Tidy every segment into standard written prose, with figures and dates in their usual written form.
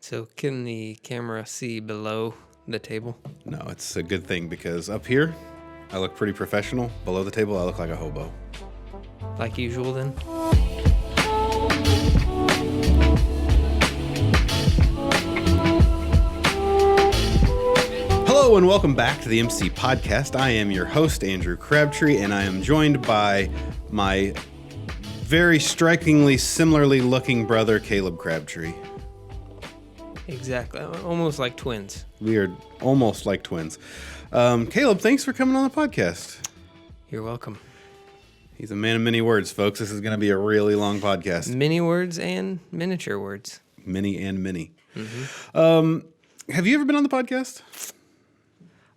So can the camera see below the table? No, it's a good thing because up here, I look pretty professional. Below the table, I look like a hobo. Like usual then? Hello and welcome back to the MC Podcast. I am your host, Andrew Crabtree, and I am joined by my very strikingly similarly looking brother, Caleb Crabtree. Exactly. Almost like twins. We are almost like twins. Caleb, thanks for coming on the podcast. You're welcome. He's a man of many words, folks. This is going to be a really long podcast. Mini words and miniature words. Mini and mini. Mm-hmm. Have you ever been on the podcast?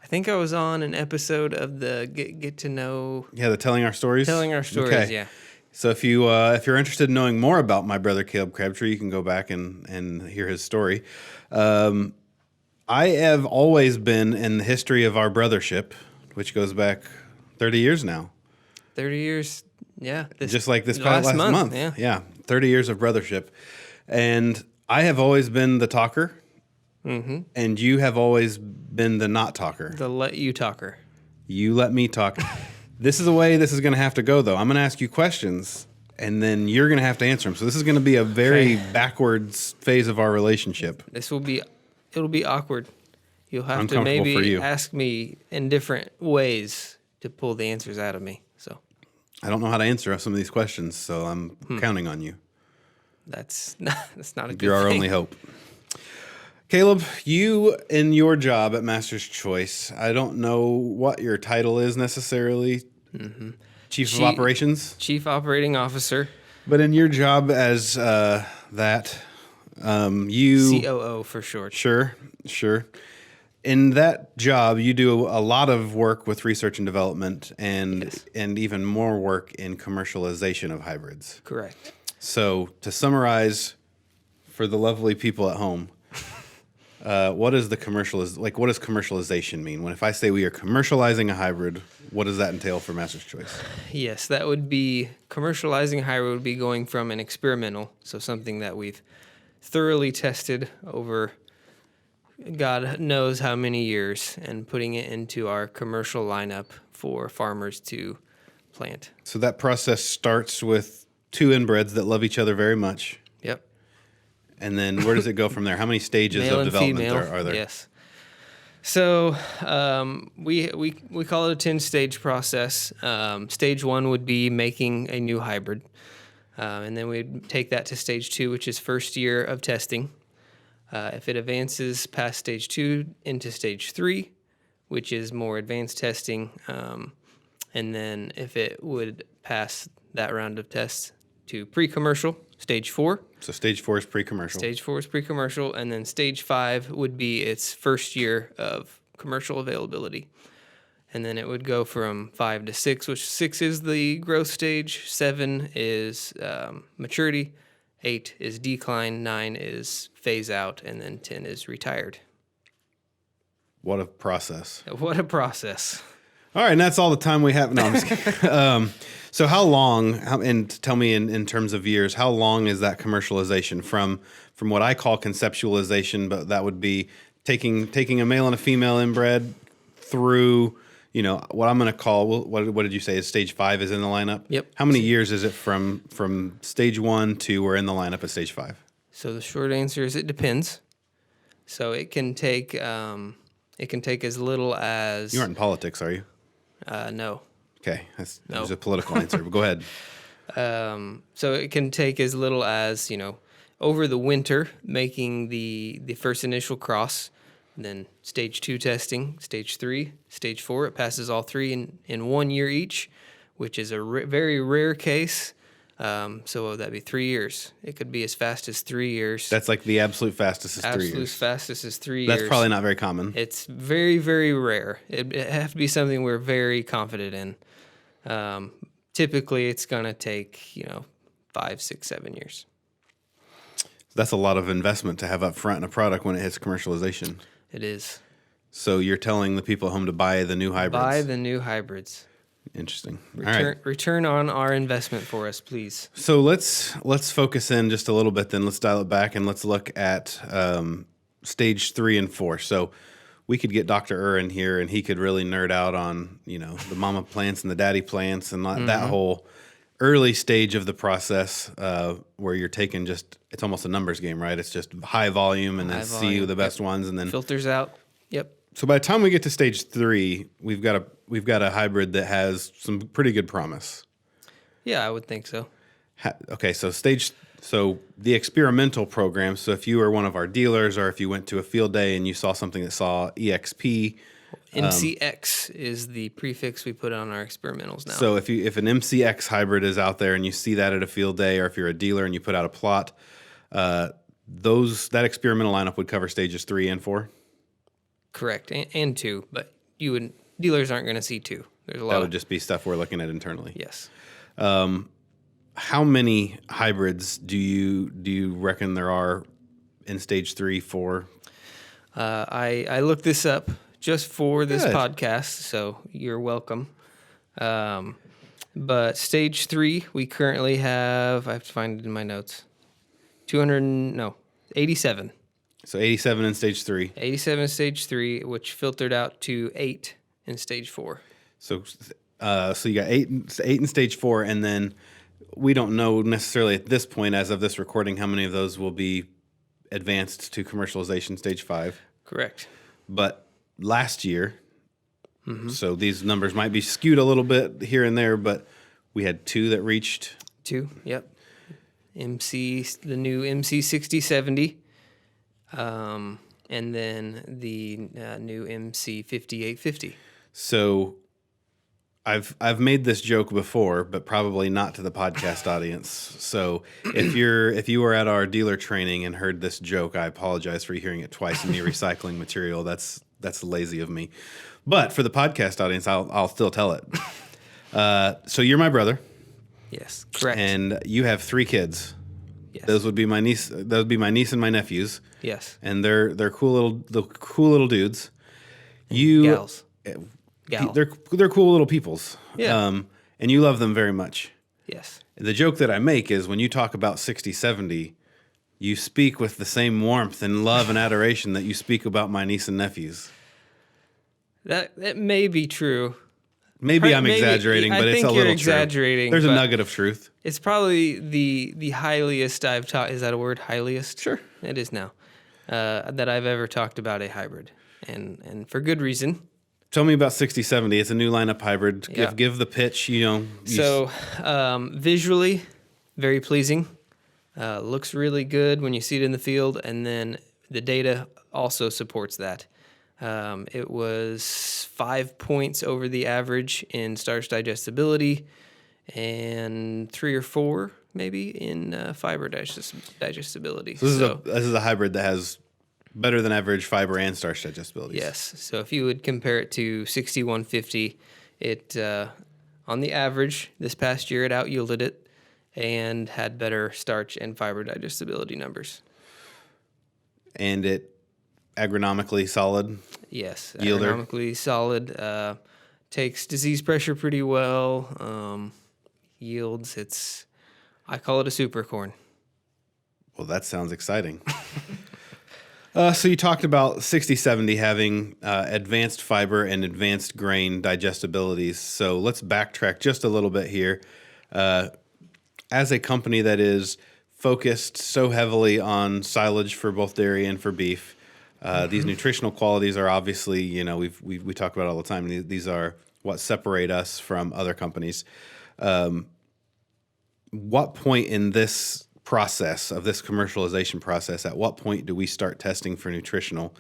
I think I was on an episode of the Get to Know... Yeah, the Telling Our Stories? Telling Our Stories, okay. Yeah. So if you're interested in knowing more about my brother Caleb Crabtree, you can go back and hear his story. I have always been in the history of our brothership, which goes back 30 years now. 30 years, yeah. Just like this last month. Yeah, 30 years of brothership. And I have always been the talker, and you have always been the not talker. The let you talker. You let me talk. This is the way this is going to have to go, though. I'm going to ask you questions, and then you're going to have to answer them. So this is going to be a very backwards phase of our relationship. It'll be awkward. You'll have to Uncomfortable for maybe you. ask me in different ways to pull the answers out of me. So I don't know how to answer some of these questions, so I'm counting on you. that's not a good You're our thing. only hope. Caleb, you in your job at Master's Choice, I don't know what your title is necessarily. Chief of Operations? Chief Operating Officer. But in your job as that, you... COO for short. Sure. In that job, you do a lot of work with research and development and even more work in commercialization of hybrids. Correct. So to summarize for the lovely people at home, what does commercialization mean? If I say we are commercializing a hybrid, what does that entail for Master's Choice? Yes, that would be commercializing a hybrid would be going from an experimental, so something that we've thoroughly tested over God knows how many years, and putting it into our commercial lineup for farmers to plant. So that process starts with two inbreds that love each other very much. Yep. And then where does it go from there? How many stages Male of and development female, are there? Yes. So we call it a 10-stage process. Stage 1 would be making a new hybrid. And then we'd take that to stage 2, which is first year of testing. If it advances past stage 2 into stage 3, which is more advanced testing, and then if it would pass that round of tests to pre-commercial, stage 4. So stage 4 is pre-commercial. Stage 4 is pre-commercial, and then stage 5 would be its first year of commercial availability. And then it would go from 5 to 6, which 6 is the growth stage, 7 is maturity, 8 is decline, 9 is phase out, and then 10 is retired. What a process. What a process. All right, and that's all the time we have. No, I'm just kidding. So how long, and tell me in terms of years, how long is that commercialization from what I call conceptualization, but that would be taking a male and a female inbred through, what I'm going to call, what did you say, is stage 5 is in the lineup? Yep. How many years is it from stage 1 to we're in the lineup at stage 5? So the short answer is it depends. So it can take as little as... You aren't in politics, are you? No. Okay, that's a political answer, but go ahead. So it can take as little as, over the winter, making the first initial cross, and then stage 2 testing, stage 3, stage 4. It passes all 3 in 1 year each, which is a very rare case. So that'd be 3 years. It could be as fast as 3 years. That's like the absolute fastest is 3 years. Absolute fastest is 3 years. That's probably not very common. It's very, very rare. It have to be something we're very confident in. Typically, it's going to take, 5, 6, 7 years. That's a lot of investment to have up front in a product when it hits commercialization. It is. So you're telling the people at home to buy the new hybrids. Buy the new hybrids. Interesting. All right. Return on our investment for us, please. So let's focus in just a little bit. Then let's dial it back and let's look at stage 3 and 4. So we could get Dr. in here, and he could really nerd out on the mama plants and the daddy plants and that whole early stage of the process where you're taking it's almost a numbers game, right? It's just high volume and then see the best ones and then filters out. Yep. So by the time we get to stage 3, we've got a hybrid that has some pretty good promise. Yeah, I would think so. Okay, so the experimental program. So if you were one of our dealers, or if you went to a field day and you saw something that saw EXP, MCX is the prefix we put on our experimentals now. So if an MCX hybrid is out there and you see that at a field day, or if you're a dealer and you put out a plot, that experimental lineup would cover stages 3 and 4. Correct, and 2, but dealers aren't going to see 2. There's a lot. That would just be stuff we're looking at internally. Yes. How many hybrids do you reckon there are in stage 3, 4? I looked this up just for this Good. podcast, so you're welcome. But stage 3, we currently have, I have to find it in my notes, 87. So 87 in stage 3. 87 in stage 3, which filtered out to 8 in stage 4. So you got 8 in stage 4, and then we don't know necessarily at this point, as of this recording, how many of those will be advanced to commercialization stage 5. Correct. But last year, so these numbers might be skewed a little bit here and there, but we had 2 that reached. 2, yep. The new MC 6070. And then the new MC 5850. So I've made this joke before, but probably not to the podcast audience. So if you were at our dealer training and heard this joke, I apologize for hearing it twice and me recycling material. That's lazy of me. But for the podcast audience, I'll still tell it. So you're my brother. Yes, correct. And you have 3 kids. Yes. Those would be my niece. That would be my niece and my nephews. Yes. And they're cool little dudes. Gals. Gal. They're cool little peoples. Yeah. And you love them very much. Yes. The joke that I make is when you talk about 6070, you speak with the same warmth and love and adoration that you speak about my niece and nephews. That may be true. Maybe I'm exaggerating, but it's a little exaggerating. True. There's a nugget of truth. It's probably the highliest I've taught. Is that a word? Highliest? Sure. It is now. That I've ever talked about a hybrid. And for good reason. Tell me about 6070. It's a new lineup hybrid. Yeah. Give the pitch, So visually, very pleasing. Looks really good when you see it in the field, and then the data also supports that. It was 5 points over the average in starch digestibility and 3 or 4 maybe in fiber digestibility. So this is a hybrid that has better than average fiber and starch digestibility. Yes. So if you would compare it to 6150, it on the average this past year it out yielded it and had better starch and fiber digestibility numbers. And it agronomically solid. Yes, yielder. Agronomically solid. Takes disease pressure pretty well. Yields. I call it a super corn. Well, that sounds exciting. So you talked about 6070 having advanced fiber and advanced grain digestibilities. So let's backtrack just a little bit here. As a company that is focused so heavily on silage for both dairy and for beef, these nutritional qualities are obviously, we talk about it all the time. These are what separate us from other companies. What point in this process of this commercialization process, at what point do we start testing for nutritional,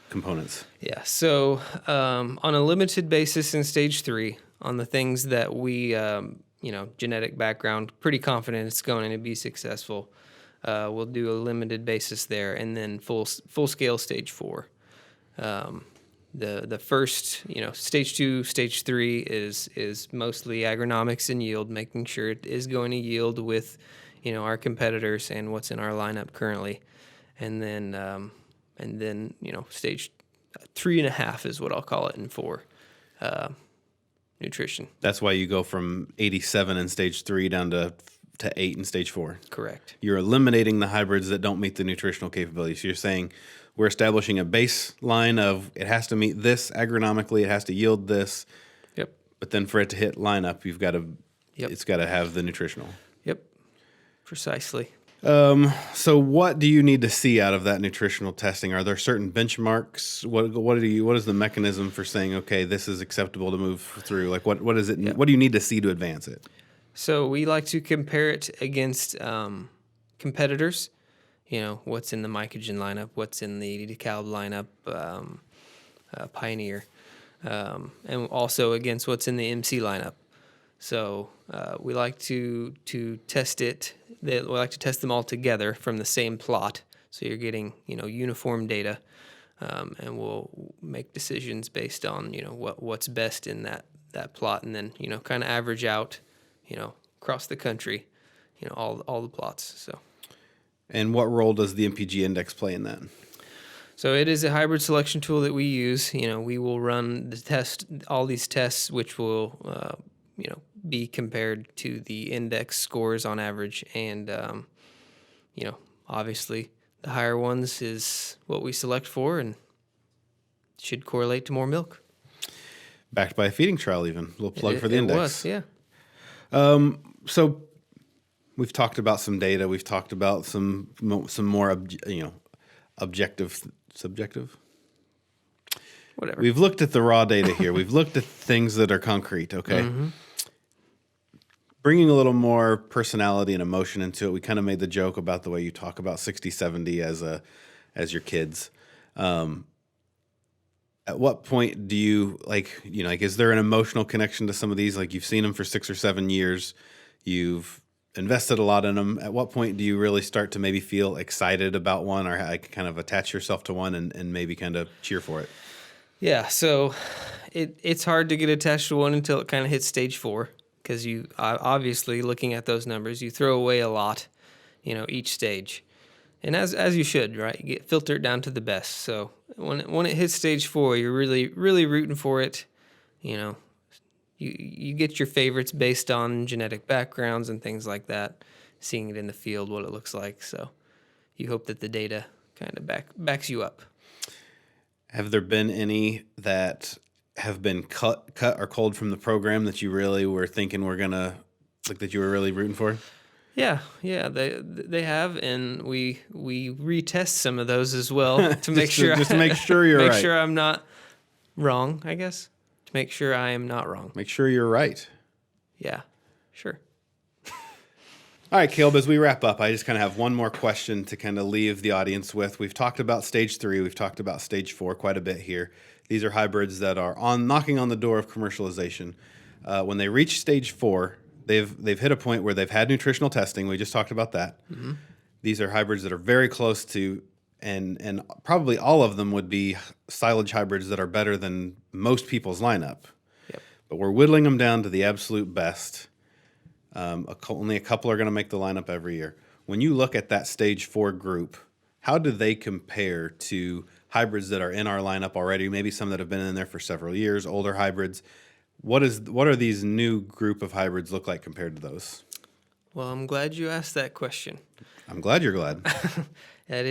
components? Yeah. So on a limited basis in stage 3, on the things that we, genetic background, pretty confident it's going to be successful. We'll do a limited basis there, and then full scale stage 4. The first, stage 2, stage 3 is mostly agronomics and yield, making sure it is going to yield with, our competitors and what's in our lineup currently, and then stage 3.5 is what I'll call it in 4. nutrition. That's why you go from 87 in stage 3 down to 8 in stage 4. Correct. You're eliminating the hybrids that don't meet the nutritional capabilities. So you're saying we're establishing a baseline of it has to meet this agronomically, it has to yield this, Yep. but then for it to hit lineup, you've got to Yep. it's got to have the nutritional. Yep. Precisely. So what do you need to see out of that nutritional testing? Are there certain benchmarks? What is the mechanism for saying, okay, this is acceptable to move through? Like what is it? Yeah. What do you need to see to advance it? So we like to compare it against competitors. You know, what's in the mycogen lineup, what's in the DeKalb lineup, Pioneer, and also against what's in the MC lineup. So we like to test it. We like to test them all together from the same plot. So you're getting, uniform data, and we'll make decisions based on, what's best in that plot, and then, kind of average out, across the country, all the plots. So. And what role does the MPG index play in that? So it is a hybrid selection tool that we use. We will run all these tests, which will, be compared to the index scores on average. And, obviously the higher ones is what we select for and should correlate to more milk. Backed by a feeding trial even. A little plug for the index. It was, yeah. So we've talked about some data. We've talked about some more, subjective. Whatever. We've looked at the raw data here. We've looked at things that are concrete, okay? Mm-hmm. Bringing a little more personality and emotion into it. We kind of made the joke about the way you talk about 60/70 as your kids. At what point do you is there an emotional connection to some of these? Like you've seen them for 6 or 7 years. You've invested a lot in them. At what point do you really start to maybe feel excited about one or kind of attach yourself to one and maybe kind of cheer for it? Yeah, so it's hard to get attached to one until it kind of hits stage 4, because you obviously, looking at those numbers, you throw away a lot, each stage, and as you should, right? You filter it down to the best. So when it hits stage 4, you're really really rooting for it. You get your favorites based on genetic backgrounds and things like that, seeing it in the field, what it looks like. So you hope that the data kind of backs you up. Have there been any that have been cut or culled from the program that you really were thinking that you were really rooting for? Yeah, they have, and we retest some of those as well to make sure you're right. Make sure I'm not wrong, I guess. To make sure I am not wrong. Make sure you're right. Yeah, sure. All right, Caleb, as we wrap up, I just kind of have one more question to kind of leave the audience with. We've talked about stage 3. We've talked about stage 4 quite a bit here. These are hybrids that are knocking on the door of commercialization. When they reach stage 4, they've hit a point where they've had nutritional testing. We just talked about that. Mm-hmm. These are hybrids that are very close to, and probably all of them would be silage hybrids that are better than most people's lineup. Yep. But we're whittling them down to the absolute best. Only a couple are going to make the lineup every year. When you look at that stage 4 group, how do they compare to hybrids that are in our lineup already? Maybe some that have been in there for several years, older hybrids. What are these new group of hybrids look like compared to those? Well, I'm glad you asked that question. I'm glad you're glad. It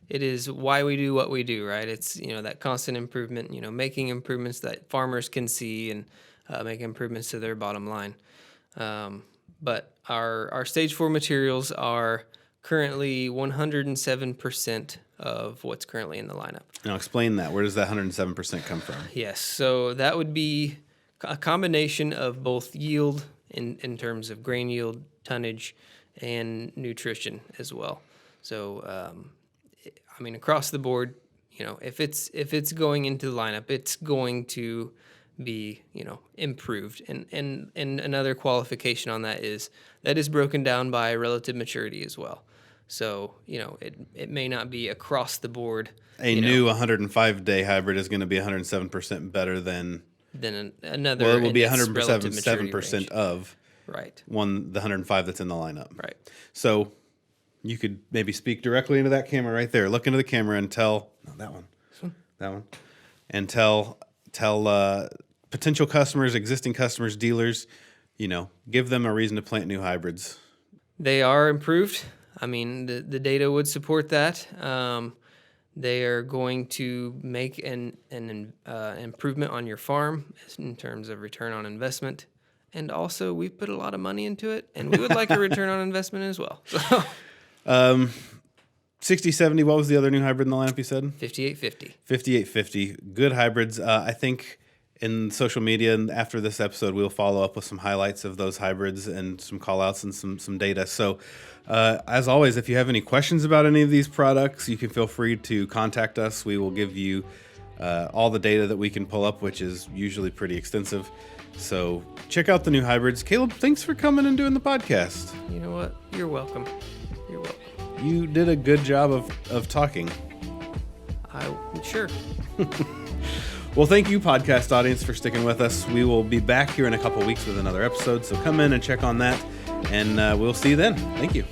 is why we do what we do, right? It's, that constant improvement, making improvements that farmers can see and make improvements to their bottom line. But our stage 4 materials are currently 107% of what's currently in the lineup. Now explain that. Where does that 107% come from? Yes, so that would be a combination of both yield in terms of grain yield, tonnage, and nutrition as well. So, across the board, if it's going into the lineup, it's going to be improved. And another qualification on that is broken down by relative maturity as well. So it may not be across the board. A new 105-day hybrid is going to be 107% better than another. Well, it will be 107% of right the 105 that's in the lineup. Right. So you could maybe speak directly into that camera right there. Look into the camera and tell that one, and tell potential customers, existing customers, dealers, give them a reason to plant new hybrids. They are improved. I mean, the data would support that. They are going to make an improvement on your farm in terms of return on investment. And also, we put a lot of money into it, and we would like a return on investment as well. So, 6070, what was the other new hybrid in the lineup you said? 5850. 5850, good hybrids. I think in social media and after this episode, we'll follow up with some highlights of those hybrids and some call outs and some data. So as always, if you have any questions about any of these products, you can feel free to contact us. We will give you all the data that we can pull up, which is usually pretty extensive. So check out the new hybrids. Caleb, thanks for coming and doing the podcast. You know what? You're welcome. You're welcome. You did a good job of talking. Sure. Well, thank you, podcast audience, for sticking with us. We will be back here in a couple weeks with another episode, so come in and check on that, and we'll see you then. Thank you.